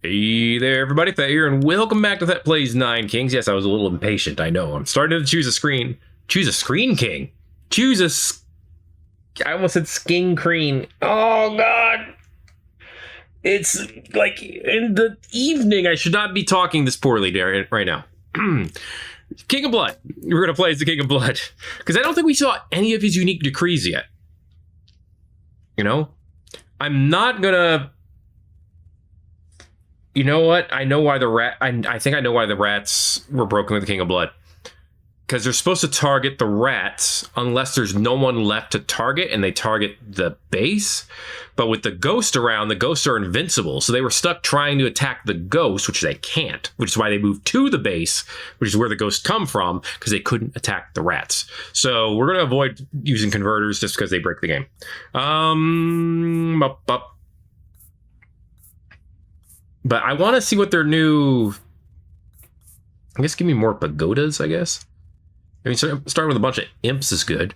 Hey there, everybody. Thet here, and welcome back to Thet Plays 9 Kings. Yes, I was a little impatient, I know. I'm starting to choose a screen. Choose a screen king. I almost said skin cream. Oh, God. It's like in the evening. I should not be talking this poorly right now. King of Blood. We're going to play as the King of Blood. Because I don't think we saw any of his unique decrees yet. You know? I'm not going to... You know what? I know why I think I know why the rats were broken with the King of Blood. Because they're supposed to target the rats unless there's no one left to target and they target the base. But with the ghost around, the ghosts are invincible. So they were stuck trying to attack the ghost, which they can't. Which is why they moved to the base, which is where the ghosts come from, because they couldn't attack the rats. So we're going to avoid using converters just because they break the game. But I want to see what their new... I guess give me more pagodas, I guess. I mean, starting with a bunch of imps is good.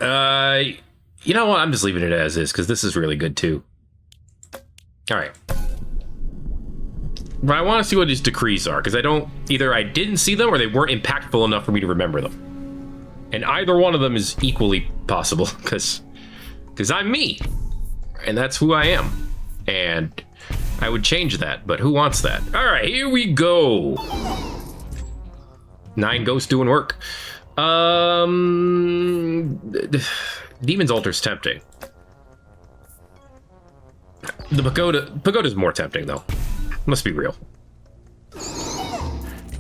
You know what? I'm just leaving it as is, because this is really good, too. Alright. But I want to see what these decrees are, because either I didn't see them, or they weren't impactful enough for me to remember them. And either one of them is equally possible, because I'm me. And that's who I am. And I would change that, but who wants that? All right, here we go. 9 ghosts doing work. Demon's Altar's tempting. The Pagoda's more tempting, though. Let's be real.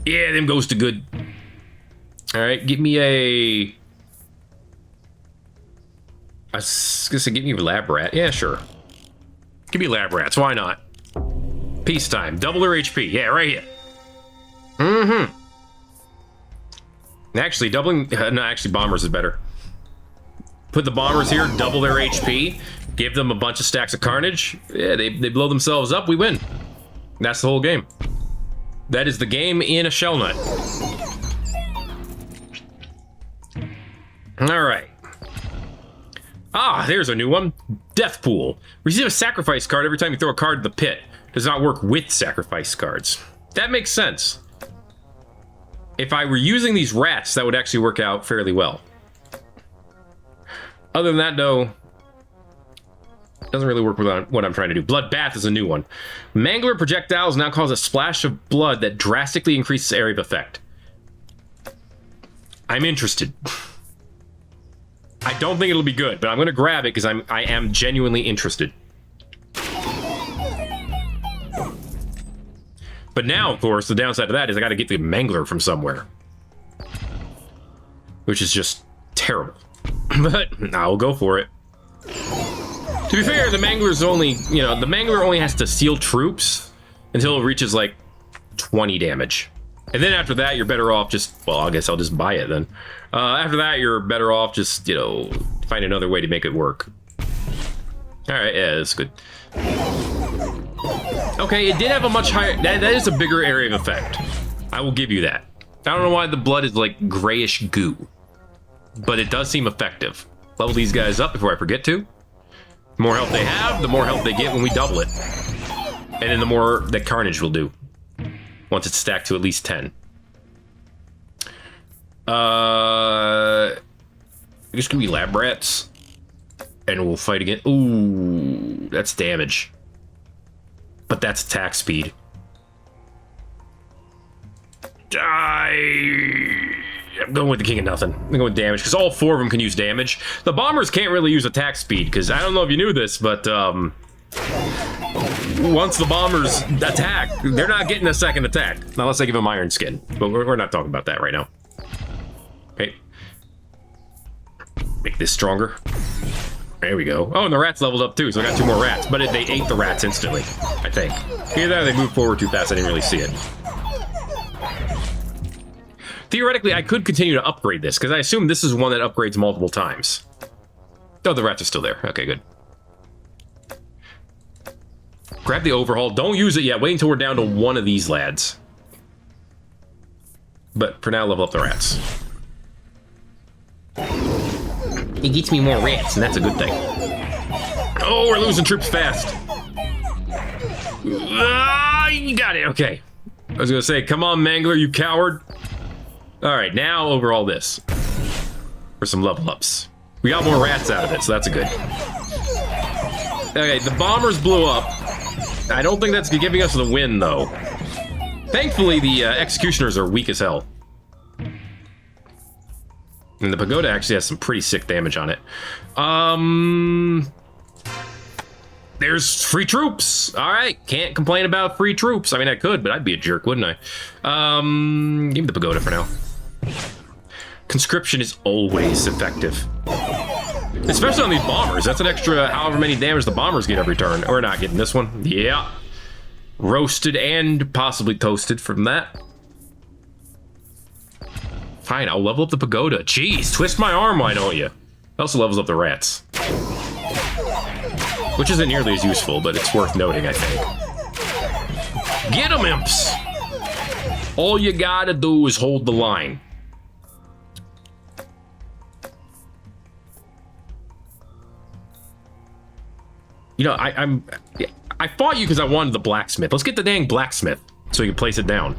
Yeah, them ghosts are good. All right, give me a... I was gonna say, give me a lab rat. Yeah, sure. Give me lab rats, why not? Peacetime, double their HP. Yeah, right here. Mm-hmm. Actually, actually, bombers is better. Put the bombers here, double their HP, give them a bunch of stacks of carnage. Yeah, they blow themselves up, we win. That's the whole game. That is the game in a shell nut. All right. Ah, there's a new one. Death Pool. Receive a sacrifice card every time you throw a card in the pit. Does not work with sacrifice cards. That makes sense. If I were using these rats, that would actually work out fairly well. Other than that, though, it doesn't really work with what I'm trying to do. Bloodbath is a new one. Mangler projectiles now cause a splash of blood that drastically increases area of effect. I'm interested. I don't think it'll be good, but I'm going to grab it because I am genuinely interested. But now, of course, the downside of that is I got to get the Mangler from somewhere. Which is just terrible. But I'll go for it. To be fair, the Mangler's only, the Mangler only has to seal troops until it reaches like 20 damage. And then after that, you're better off just, well, I guess I'll just buy it then. After that, you're better off just, find another way to make it work. All right, yeah, that's good. Okay, it did have a much higher, that is a bigger area of effect. I will give you that. I don't know why the blood is like grayish goo, but it does seem effective. Level these guys up before I forget to. The more health they have, the more health they get when we double it. And then the more that Carnage will do. Once it's stacked to at least 10. Just give me lab rats. And we'll fight again. Ooh, that's damage. But that's attack speed. Die! I'm going with the King of Nothing. I'm going with damage, because all 4 of them can use damage. The bombers can't really use attack speed, because I don't know if you knew this, but once the bombers attack, they're not getting a second attack. Unless I give them Iron Skin. But we're not talking about that right now. Okay. Make this stronger. There we go. Oh, and the rats leveled up too, so I got 2 more rats. But they ate the rats instantly, I think. Either that or they moved forward too fast, I didn't really see it. Theoretically, I could continue to upgrade this, because I assume this is one that upgrades multiple times. Oh, the rats are still there. Okay, good. Grab the overhaul. Don't use it yet. Wait until we're down to 1 of these lads. But for now, level up the rats. It gets me more rats, and that's a good thing. Oh, we're losing troops fast. You got it. Okay. I was gonna say, come on, Mangler, you coward. All right, now over all this for some level ups. We got more rats out of it, so that's a good. Okay, the bombers blew up. I don't think that's giving us the win, though. Thankfully, the executioners are weak as hell. And the pagoda actually has some pretty sick damage on it. There's free troops. All right, can't complain about free troops. I mean, I could, but I'd be a jerk, wouldn't I? Give me the pagoda for now. Conscription is always effective. Especially on these bombers. That's an extra however many damage the bombers get every turn. We're not getting this one. Yeah. Roasted and possibly toasted from that. Fine, I'll level up the pagoda. Jeez, twist my arm, why don't you? It also levels up the rats. Which isn't nearly as useful, but it's worth noting, I think. Get 'em, imps! All you gotta do is hold the line. You know, I fought you because I wanted the blacksmith. Let's get the dang blacksmith so you can place it down.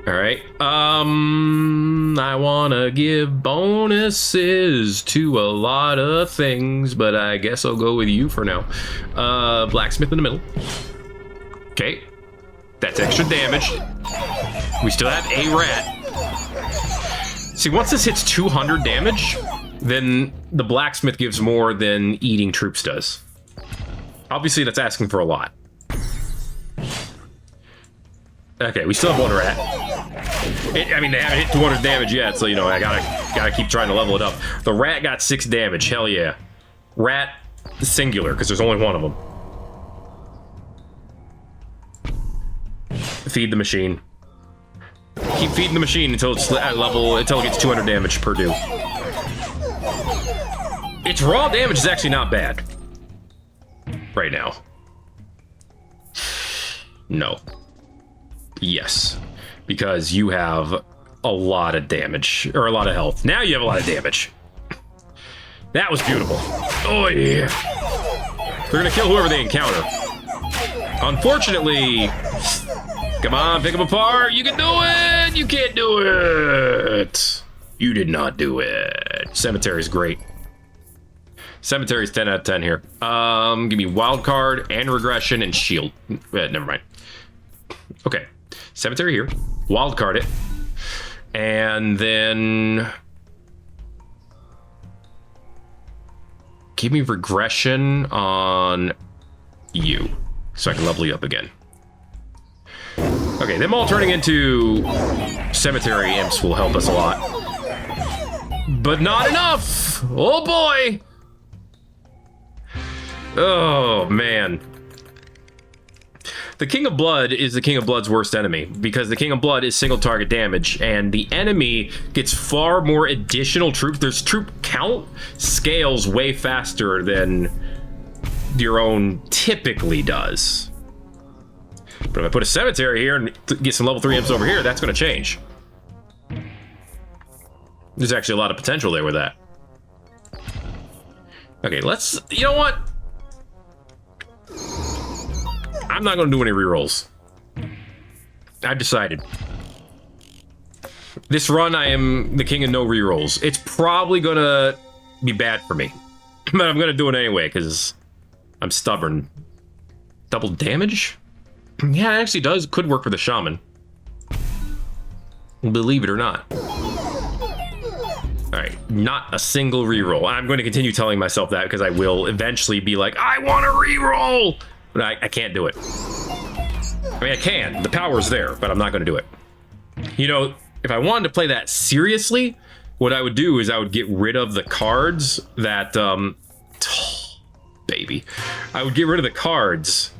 All right. I wanna give bonuses to a lot of things, but I guess I'll go with you for now. Blacksmith in the middle. Okay. That's extra damage. We still have a rat. See, once this hits 200 damage, then the blacksmith gives more than eating troops does. Obviously, that's asking for a lot. Okay, we still have one rat. I mean, they haven't hit 200 damage yet, so, you know, I gotta keep trying to level it up. The rat got 6 damage, hell yeah. Rat singular, because there's only one of them. Feed the machine. Keep feeding the machine until it's at level, until it gets 200 damage per do. Its raw damage is actually not bad. Right now. No. Yes. Because you have a lot of damage, or a lot of health. Now you have a lot of damage. That was beautiful. Oh yeah. They're gonna kill whoever they encounter. Unfortunately, come on, pick them apart. You can do it. You can't do it. You did not do it. Cemetery's great. Cemetery's 10 out of 10 here. Give me wild card and regression and shield. Never mind. Okay. Cemetery here. Wild card it. And then give me regression on you so I can level you up again. Okay, them all turning into cemetery imps will help us a lot. But not enough! Oh boy! Oh man. The King of Blood is the King of Blood's worst enemy because the King of Blood is single target damage and the enemy gets far more additional troops. There's troop count scales way faster than your own typically does. But if I put a cemetery here and get some level 3 imps over here, that's going to change. There's actually a lot of potential there with that. Okay, let's... You know what? I'm not going to do any rerolls. I've decided. This run, I am the king of no rerolls. It's probably going to be bad for me. But I'm going to do it anyway, because I'm stubborn. Double damage? Yeah, it actually does. Could work for the shaman. Believe it or not. Alright, not a single reroll. I'm going to continue telling myself that because I will eventually be like, I want to reroll! But I can't do it. I mean, I can. The power's there, but I'm not going to do it. You know, if I wanted to play that seriously, what I would do is I would get rid of the cards that, baby. I would get rid of the cards,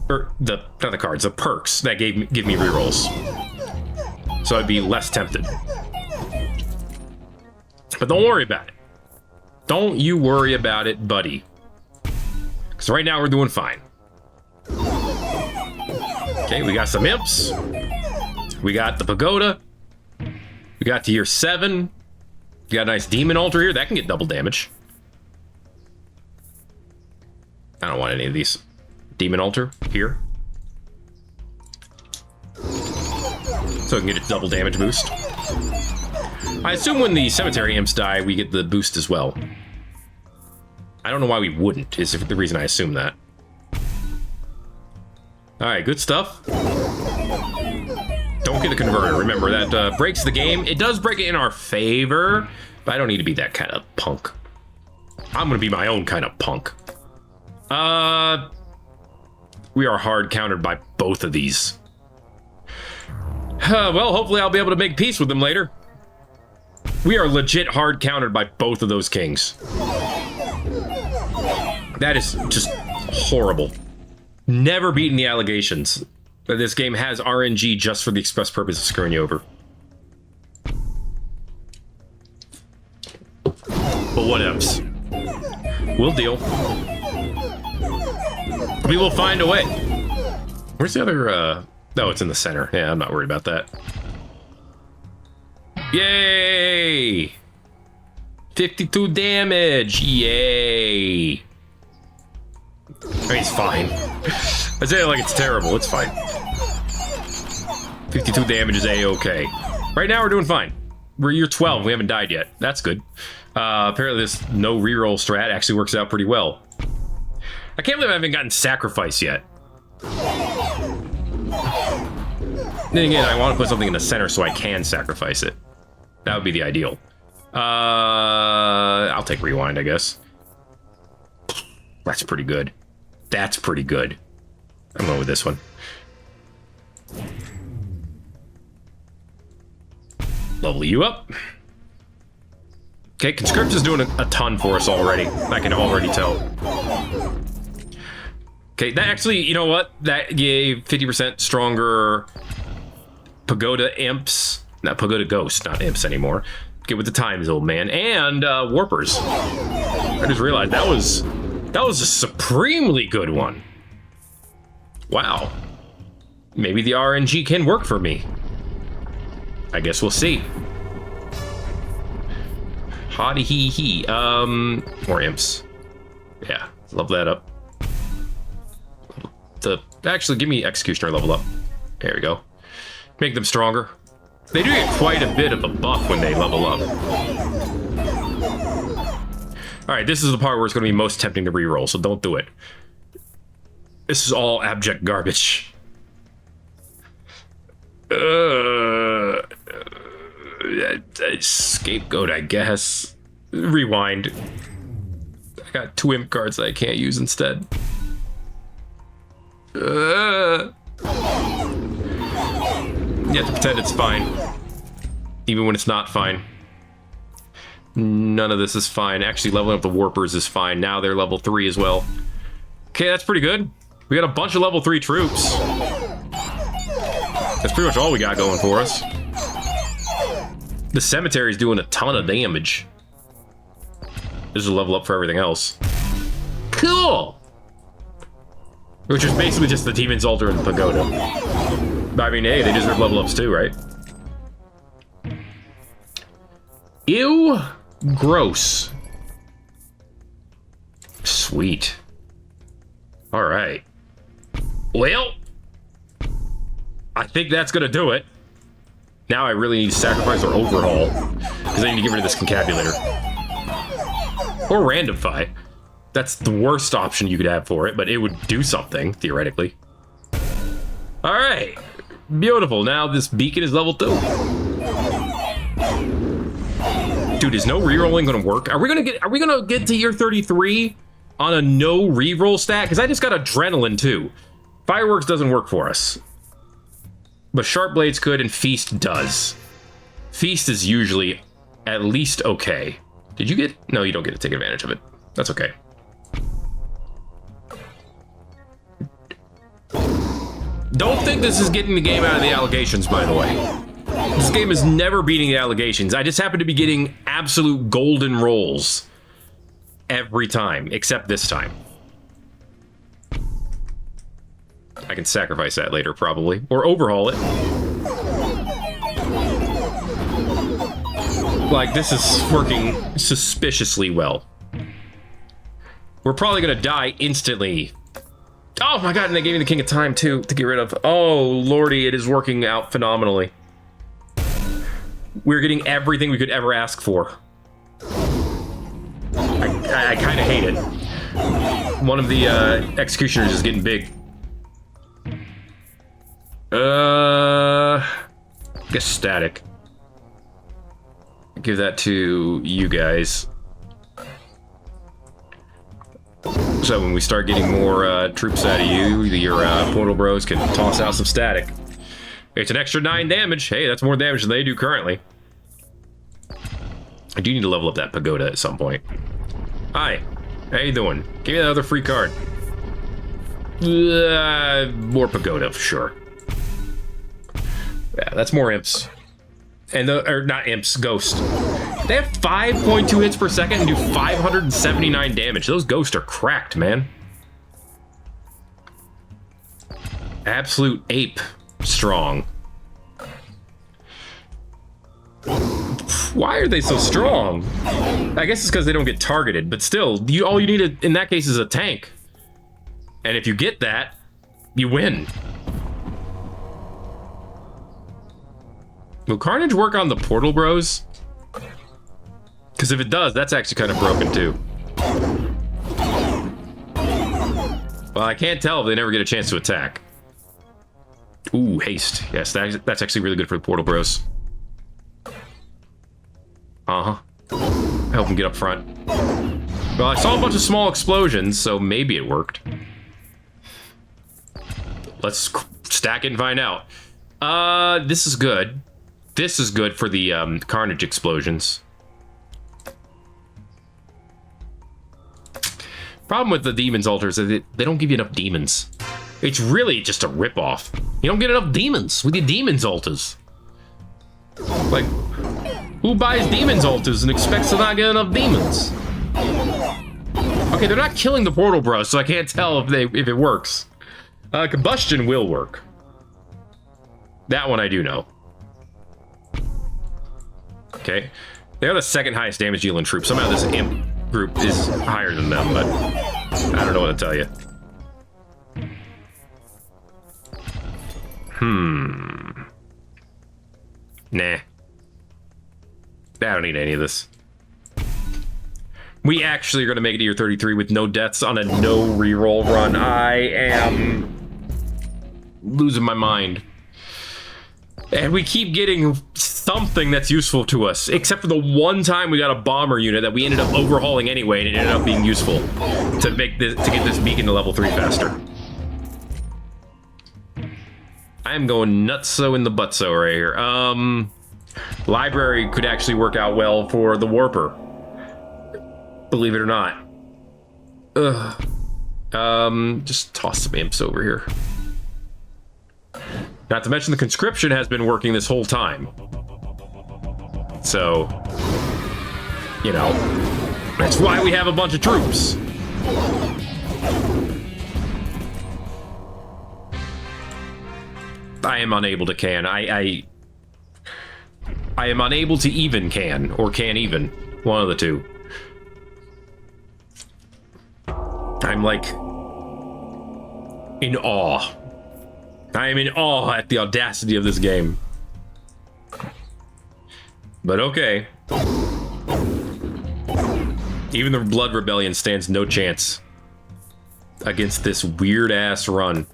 or not the cards, the perks that give me rerolls. So I'd be less tempted. But don't worry about it. Don't you worry about it, buddy. Because right now we're doing fine. Okay, we got some imps. We got the pagoda. We got to year 7. We got a nice demon altar here. That can get double damage. I don't want any of these. Demon altar here. So I can get a double damage boost. I assume when the cemetery imps die, we get the boost as well. I don't know why we wouldn't, is the reason I assume that. Alright, good stuff. Don't get the converter. Remember, that breaks the game. It does break it in our favor, but I don't need to be that kind of punk. I'm gonna be my own kind of punk. We are hard countered by both of these. Well, hopefully I'll be able to make peace with them later. We are legit hard countered by both of those kings. That is just horrible. Never beaten the allegations that this game has RNG just for the express purpose of screwing you over. But what else? We'll deal. We will find a way. Where's the other, No, it's in the center. Yeah, I'm not worried about that. Yay! 52 damage! Yay! I mean, it's fine. I say it like it's terrible. It's fine. 52 damage is A-okay. Right now, we're doing fine. We're year 12. We haven't died yet. That's good. Apparently, this no-reroll strat actually works out pretty well. I can't believe I haven't gotten sacrifice yet. Then again, I want to put something in the center so I can sacrifice it. That would be the ideal. I'll take rewind, I guess. That's pretty good. That's pretty good. I'm going with this one. Level you up. Okay, Conscript is doing a ton for us already. I can already tell. Okay, that actually, you know what? That gave 50% stronger Pagoda imps. Not Pagoda ghosts, not imps anymore. Get with the times, old man. And warpers. I just realized that was a supremely good one. Wow. Maybe the RNG can work for me. I guess we'll see. Hotty hee hee. More imps. Yeah, level that up. Actually, give me Executioner level up. There we go. Make them stronger. They do get quite a bit of a buff when they level up. Alright, this is the part where it's going to be most tempting to reroll, so don't do it. This is all abject garbage. Scapegoat, I guess. Rewind. I got 2 imp cards that I can't use instead. You have to pretend it's fine. Even when it's not fine. None of this is fine. Actually, leveling up the warpers is fine. Now they're level 3 as well. Okay, that's pretty good. We got a bunch of level 3 troops. That's pretty much all we got going for us. The cemetery's doing a ton of damage. This is a level up for everything else. Cool! Which is basically just the Demon's Altar and the Pagoda. I mean, hey, they deserve level ups too, right? Ew. Gross. Sweet. Alright. Well, I think that's gonna do it. Now I really need to sacrifice or overhaul, because I need to get rid of this concabulator. Or randomify. That's the worst option you could have for it, but it would do something, theoretically. Alright. Beautiful. Now this beacon is level 2. Dude, is no rerolling gonna work? Are we gonna get to year 33 on a no reroll stat? Because I just got adrenaline too. Fireworks doesn't work for us. But Sharp Blades could, and Feast does. Feast is usually at least okay. Did you get... No, you don't get to take advantage of it. That's okay. Don't think this is getting the game out of the allegations, by the way. This game is never beating the allegations. I just happen to be getting absolute golden rolls every time, except this time. I can sacrifice that later, probably. Or overhaul it. Like, this is working suspiciously well. We're probably gonna die instantly. Oh my god, and they gave me the King of Time too to get rid of. Oh lordy, it is working out phenomenally. We're getting everything we could ever ask for. I kind of hate it. One of the executioners is getting big. I guess static. Give that to you guys. So when we start getting more troops out of you, your portal bros can toss out some static. It's an extra 9 damage. Hey, that's more damage than they do currently. I do need to level up that pagoda at some point. Hi, how you doing? Give me that other free card. More pagoda, sure. Yeah, that's more imps. And or not imps, ghost. They have 5.2 hits per second and do 579 damage. Those ghosts are cracked, man. Absolute ape strong. Why are they so strong? I guess it's because they don't get targeted, but still, all you need in that case is a tank. And if you get that, you win. Will Carnage work on the portal bros? Because if it does, that's actually kind of broken too. Well, I can't tell if they never get a chance to attack. Ooh, haste. Yes, that's actually really good for the portal bros. Uh-huh. Help them get up front. Well, I saw a bunch of small explosions, so maybe it worked. Let's stack it and find out. This is good. This is good for the Carnage explosions. Problem with the Demon's Altars is they don't give you enough demons. It's really just a ripoff. You don't get enough demons with your Demon's Altars. Like, who buys Demon's Altars and expects to not get enough demons? Okay, they're not killing the portal bros, so I can't tell if it works. Combustion will work. That one I do know. Okay, they're the second highest damage dealing troop. Somehow this imp group is higher than them, but I don't know what to tell you. Nah. I don't need any of this. We actually are going to make it to year 33 with no deaths on a no reroll run. I am losing my mind. And we keep getting something that's useful to us, except for the one time we got a bomber unit that we ended up overhauling anyway, and it ended up being useful to get this beacon to level 3 faster. I am going nutso in the butso right here. Library could actually work out well for the warper, believe it or not. Just toss some imps over here. Not to mention the conscription has been working this whole time. So, you know, that's why we have a bunch of troops. I am unable to can. I am unable to even can, or can even. One of the two. I'm like in awe. I am in awe at the audacity of this game. But okay. Even the Blood Rebellion stands no chance against this weird-ass run.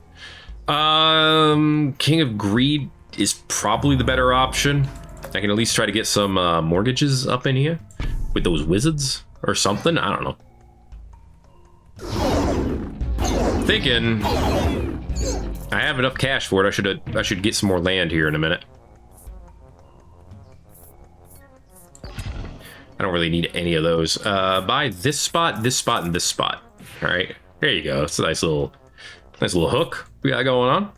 King of Greed is probably the better option. I can at least try to get some mortgages up in here with those wizards or something. I don't know. Thinking I have enough cash for it. I should get some more land here in a minute. I don't really need any of those. Buy this spot, and this spot. All right, there you go. It's a nice little hook we got going on.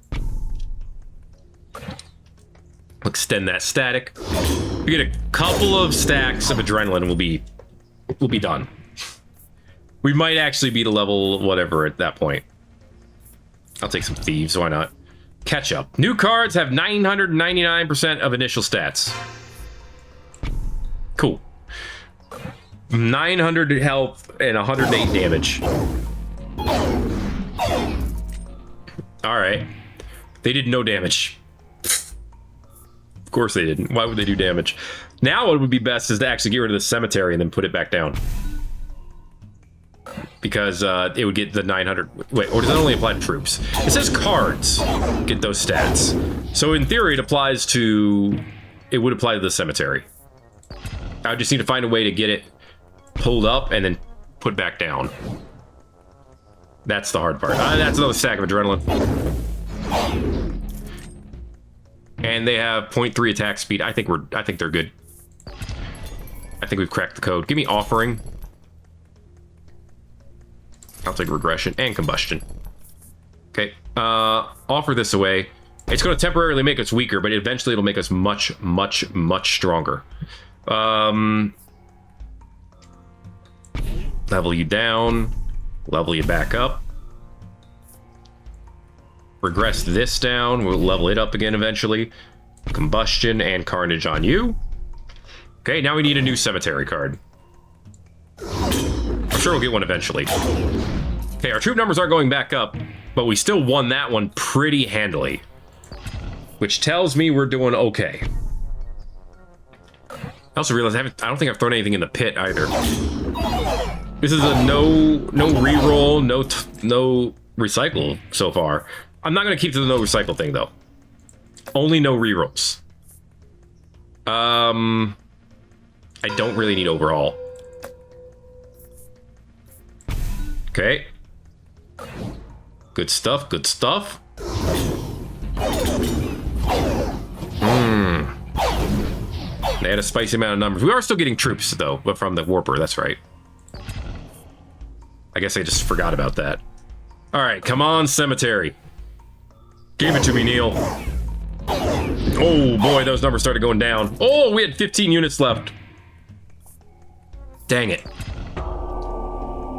Extend that static. We get a couple of stacks of adrenaline, and we'll be done. We might actually be to level whatever at that point. I'll take some thieves, why not? Catch up. New cards have 999% of initial stats. Cool. 900 health and 108 damage. All right. They did no damage. Of course they didn't. Why would they do damage? Now what would be best is to actually get rid of the cemetery and then put it back down. Because it would get the 900... Wait, or does that only apply to troops? It says cards get those stats. So in theory, it applies to... It would apply to the cemetery. I would just need to find a way to get it pulled up and then put back down. That's the hard part. That's another stack of adrenaline. And they have 0.3 attack speed. I think they're good. I think we've cracked the code. Give me offering. I'll take regression and combustion. Okay. Offer this away. It's going to temporarily make us weaker, but eventually it'll make us much, much, much stronger. Level you down. Level you back up. Regress this down. We'll level it up again eventually. Combustion and carnage on you. Okay, now we need a new cemetery card. I'm sure we'll get one eventually. Okay, our troop numbers are going back up, but we still won that one pretty handily. Which tells me we're doing okay. I also realized I don't think I've thrown anything in the pit either. This is a no reroll, no recycle so far. I'm not gonna keep to the no recycle thing though. Only no rerolls. I don't really need overall. Okay. Good stuff, good stuff. They had a spicy amount of numbers. We are still getting troops though, but from the Warper, that's right. I guess I just forgot about that. All right, come on, cemetery. Give it to me, Neil. Oh boy, those numbers started going down. Oh, we had 15 units left. Dang it.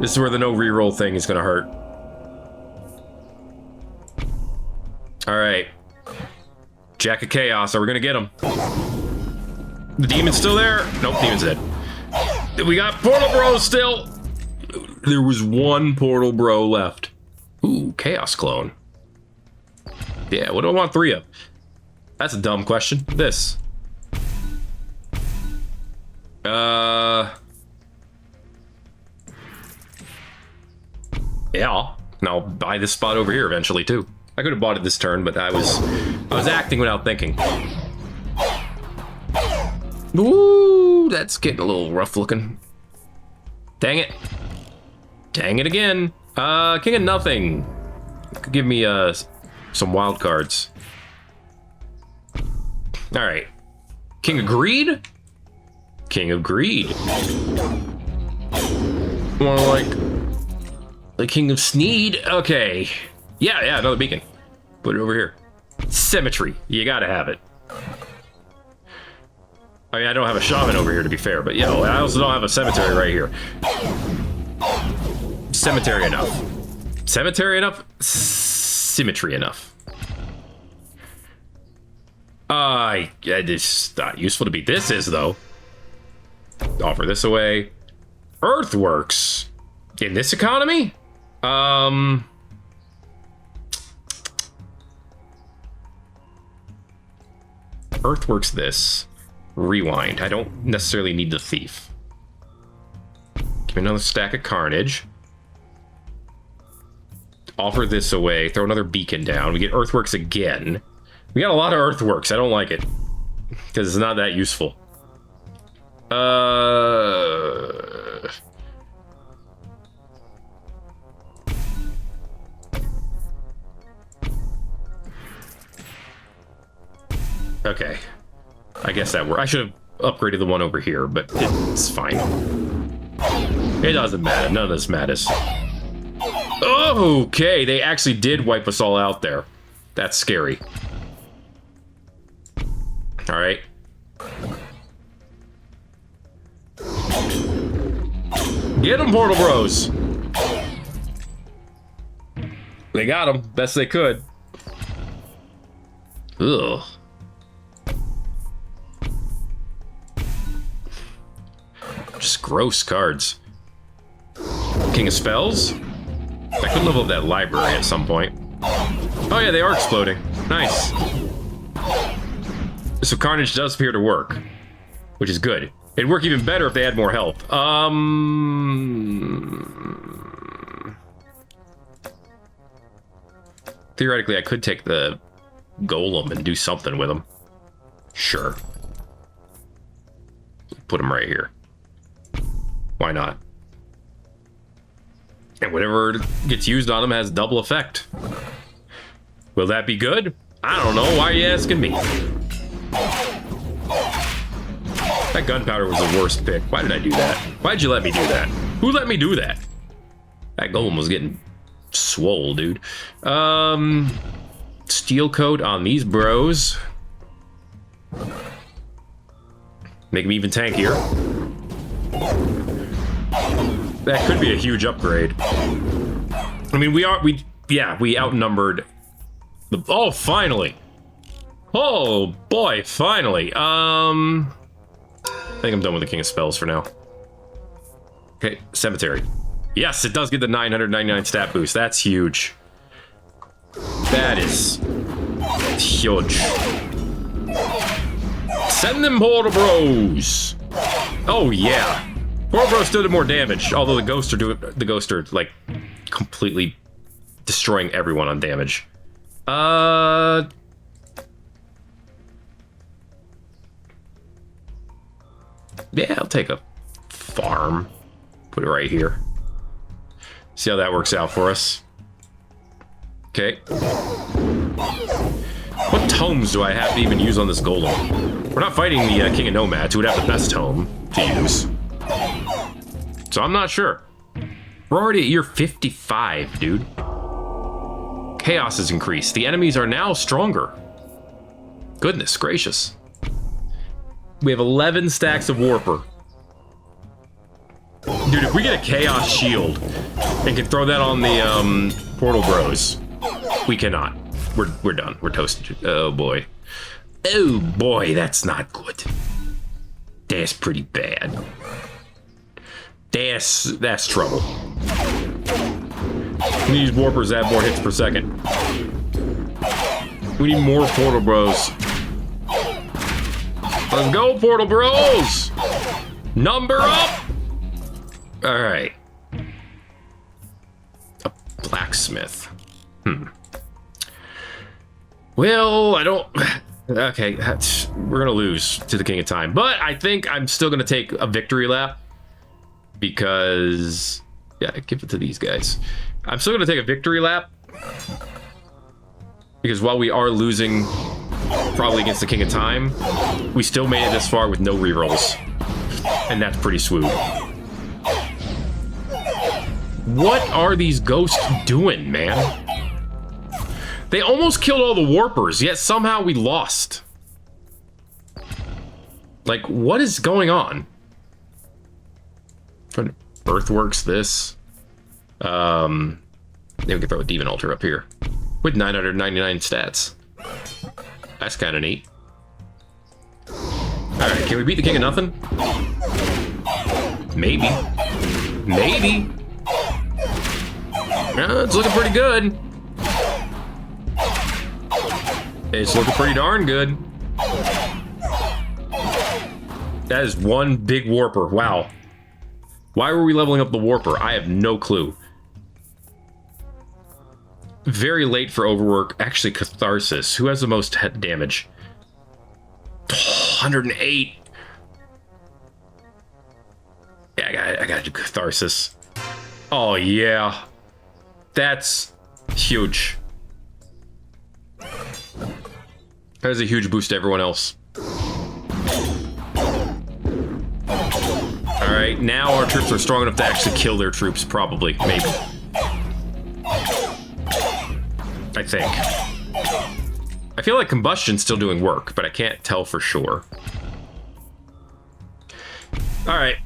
This is where the no reroll thing is gonna hurt. All right. Jack of Chaos, are we gonna get him? The demon's still there? Nope, demon's dead. We got Portal Bro still. There was one Portal Bro left. Ooh, Chaos Clone. Yeah, what do I want 3 of? That's a dumb question. This. Yeah. And I'll buy this spot over here eventually too. I could have bought it this turn, but I was acting without thinking. Ooh, that's getting a little rough looking. Dang it. Dang it again. King of Nothing. Could give me some wild cards. All right. King of Greed? King of Greed. More like the King of Sneed. Okay. Yeah, another beacon. Put it over here. Symmetry. You gotta have it. I mean, I don't have a shaman over here to be fair, but yo, I also don't have a cemetery right here. Cemetery enough. Cemetery enough? Symmetry enough. It's not useful to be. This is, though. Offer this away. Earthworks. In this economy? Earthworks this. Rewind. I don't necessarily need the thief. Give me another stack of carnage. Offer this away. Throw another beacon down. We get earthworks again. We got a lot of earthworks. I don't like it. Because it's not that useful. Okay. I guess that worked. I should have upgraded the one over here, but it's fine. It doesn't matter. None of this matters. Okay, they actually did wipe us all out there. That's scary. All right. Get them, Portal Bros. They got them. Best they could. Ugh. Just gross cards. King of Spells? I could level up that library at some point. Oh yeah, they are exploding. Nice. So Carnage does appear to work, which is good. It'd work even better if they had more health. Theoretically, I could take the Golem and do something with him. Sure. Put him right here. Why not? And whatever gets used on him has double effect. Will that be good? I don't know. Why are you asking me? That gunpowder was the worst pick. Why did I do that? Why'd you let me do that? Who let me do that? That golem was getting swole, dude. Steel coat on these bros. Make them even tankier. That could be a huge upgrade. I mean, we outnumbered the... Oh, finally. Oh, boy, finally. I think I'm done with the King of Spells for now. Okay, Cemetery. Yes, it does get the 999 stat boost. That's huge. That is huge. Send them Portal Bros. Oh, yeah. Portal Bros still did more damage, although the Ghosts are like completely destroying everyone on damage. Yeah, I'll take a farm. Put it right here. See how that works out for us. Okay. What tomes do I have to even use on this golem? We're not fighting the King of Nomads, who would have the best tome to use. So I'm not sure. We're already at year 55, dude. Chaos has increased. The enemies are now stronger. Goodness gracious. We have 11 stacks of Warper. Dude, if we get a Chaos Shield and can throw that on the Portal Bros, we cannot. We're done. We're toasted. Oh boy. Oh boy, that's not good. That's pretty bad. That's trouble. We need Warpers to have more hits per second. We need more Portal Bros. Let's go, Portal Bros! Number up! Alright. A Blacksmith. Well, I don't... Okay, we're gonna lose to the King of Time. But I think I'm still gonna take a victory lap. Because... Yeah, give it to these guys. I'm still gonna take a victory lap. Because while we are losing probably against the King of Time, we still made it this far with no rerolls. And that's pretty swoop. What are these ghosts doing, man? They almost killed all the Warpers, yet somehow we lost. Like, what is going on? Earthworks this. Then we can throw a Demon Altar up here. With 999 stats. That's kind of neat. Alright, can we beat the King of Nothing? Maybe. Maybe. It's looking pretty good. It's looking pretty darn good. That is one big Warper. Wow. Why were we leveling up the Warper? I have no clue. Very late for overwork. Actually, Catharsis. Who has the most damage? 108. Yeah, I gotta do Catharsis. Oh, yeah. That's huge. That is a huge boost to everyone else. Alright, now our troops are strong enough to actually kill their troops, probably. Maybe. I think. I feel like Combustion's still doing work, but I can't tell for sure. Alright.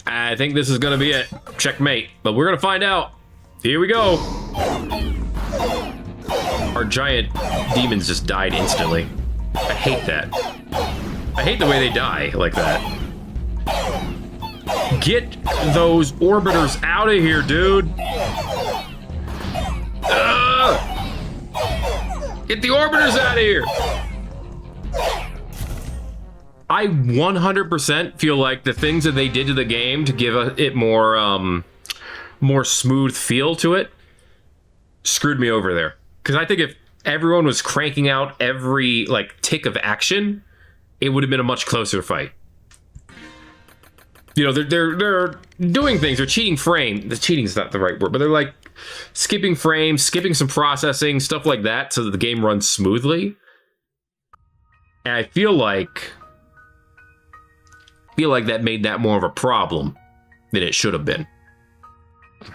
I think this is gonna be it. Checkmate. But we're gonna find out. Here we go. Our giant demons just died instantly. I hate that. I hate the way they die like that. Get those orbiters out of here, dude. Get the orbiters out of here. I 100% feel like the things that they did to the game to give it more smooth feel to it screwed me over there. Because I think if everyone was cranking out every like tick of action, it would have been a much closer fight. You know, they're doing things. They're cheating frame. The cheating is not the right word, but they're like skipping frames, skipping some processing, stuff like that, so that the game runs smoothly. And I feel like that made that more of a problem than it should have been.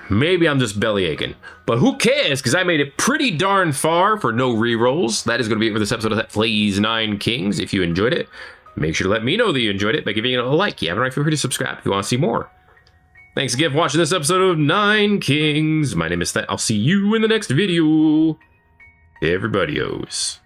Maybe I'm just belly aching, but who cares? Because I made it pretty darn far for no rerolls. That is going to be it for this episode of Thet Plays 9 Kings. If you enjoyed it, make sure to let me know that you enjoyed it by giving it a like. You haven't already, feel free to subscribe if you want to see more. Thanks again for watching this episode of 9 Kings. My name is Thet. I'll see you in the next video. Everybody-os.